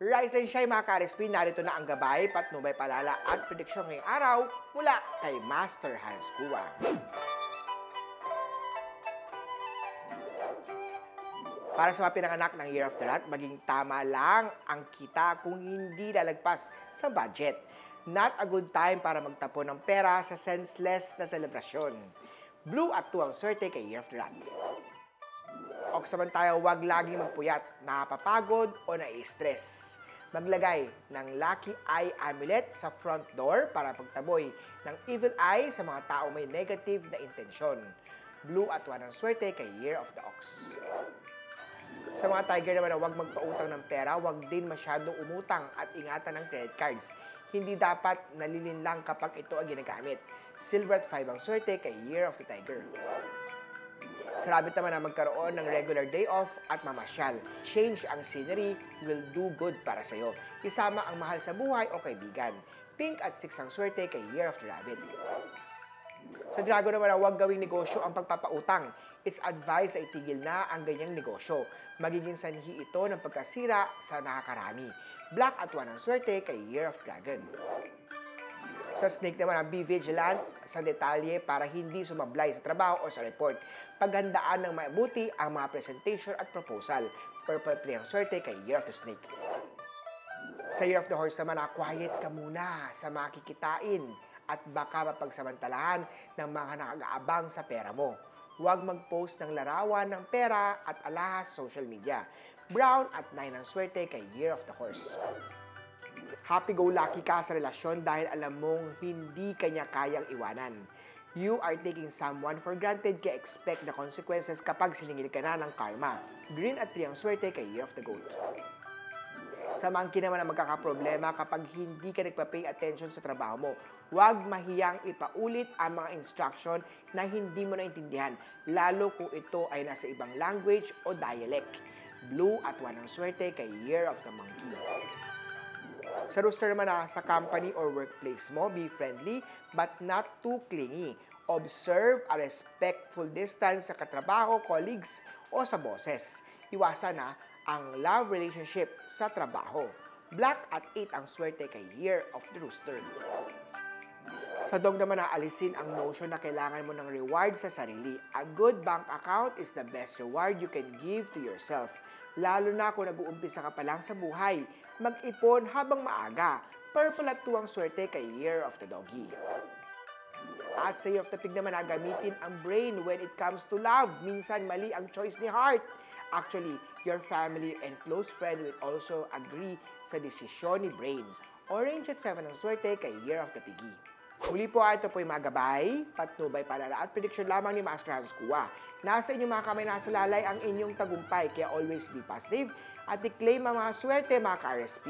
Rise and shine mga ka-RSP, narito na ang gabay, patnubay, palala at prediksyon ngayong araw mula kay Master Hans Kua. Para sa mga pinanganak ng Year of the Rat, maging tama lang ang kita kung hindi lalagpas sa budget. Not a good time para magtapon ng pera sa senseless na selebrasyon. Blue at 2 ang swerte kay Year of the Rat. O samantala, huwag laging magpuyat, napapagod o nai-stress. Maglagay ng Lucky Eye Amulet sa front door para pagtaboy ng evil eye sa mga tao may negative na intensyon. Blue at 1 ang swerte kay Year of the Ox. Sa mga tiger naman na huwag magpautang ng pera, huwag din masyadong umutang at ingatan ng credit cards. Hindi dapat nalilinlang kapag ito ang ginagamit. Silver at 5 ang swerte kay Year of the Tiger. Sa rabbit naman na magkaroon ng regular day off at mamasyal. Change ang scenery will do good para sa'yo. Isama ang mahal sa buhay o kaibigan. Pink at 6 ang swerte kay Year of the Rabbit. Sa dragon naman na huwag gawing negosyo ang pagpapautang. It's advised na itigil na ang ganyang negosyo. Magiging sanhi ito ng pagkasira sa nakakarami. Black at 1 ang swerte kay Year of Dragon. Sa snake naman, be vigilant sa detalye para hindi sumablay sa trabaho o sa report. Paghandaan ng mabuti ang mga presentation at proposal. Purple 3 ang swerte kay Year of the Snake. Sa Year of the Horse naman, quiet ka muna sa makikitain at baka mapagsamantalahan ng mga nakakaabang sa pera mo. Huwag mag-post ng larawan ng pera at alahas sa social media. Brown at 9 ang swerte kay Year of the Horse. Happy-go-lucky ka sa relasyon dahil alam mong hindi kanya kayang iwanan. You are taking someone for granted kaya expect the consequences kapag siningil ka na ng karma. Green at 3 ang swerte kay Year of the Goat. Sa monkey naman ang magkakaproblema kapag hindi ka nagpa-pay attention sa trabaho mo. Huwag mahiyang ipaulit ang mga instruction na hindi mo naintindihan, lalo kung ito ay nasa ibang language o dialect. Blue at 1 ang swerte kay Year of the Monkey. Sa rooster naman na sa company or workplace mo, be friendly but not too clingy. Observe a respectful distance sa katrabaho, colleagues o sa bosses. Iwasan na ang love relationship sa trabaho. Black at 8 ang swerte kay Year of the Rooster. Sa dog naman na alisin ang notion na kailangan mo ng reward sa sarili. A good bank account is the best reward you can give to yourself. Lalo na kung nag-uumpisa ka pa lang sa buhay. Mag-ipon habang maaga. Purple at 2 ang swerte kay Year of the Doggy. At sa Year of the Pig naman, gamitin ang brain when it comes to love. Minsan mali ang choice ni heart. Actually, your family and close friend will also agree sa desisyon ni brain. Orange at 7 ang swerte kay Year of the Piggy. Muli po, ito po yung mga gabay, patnubay, palala at prediction lamang ni Master Hans Kua. Nasa inyong mga kamay, nasa lalay ang inyong tagumpay, kaya always be positive at i-claim ang mga swerte mga ka-RSP.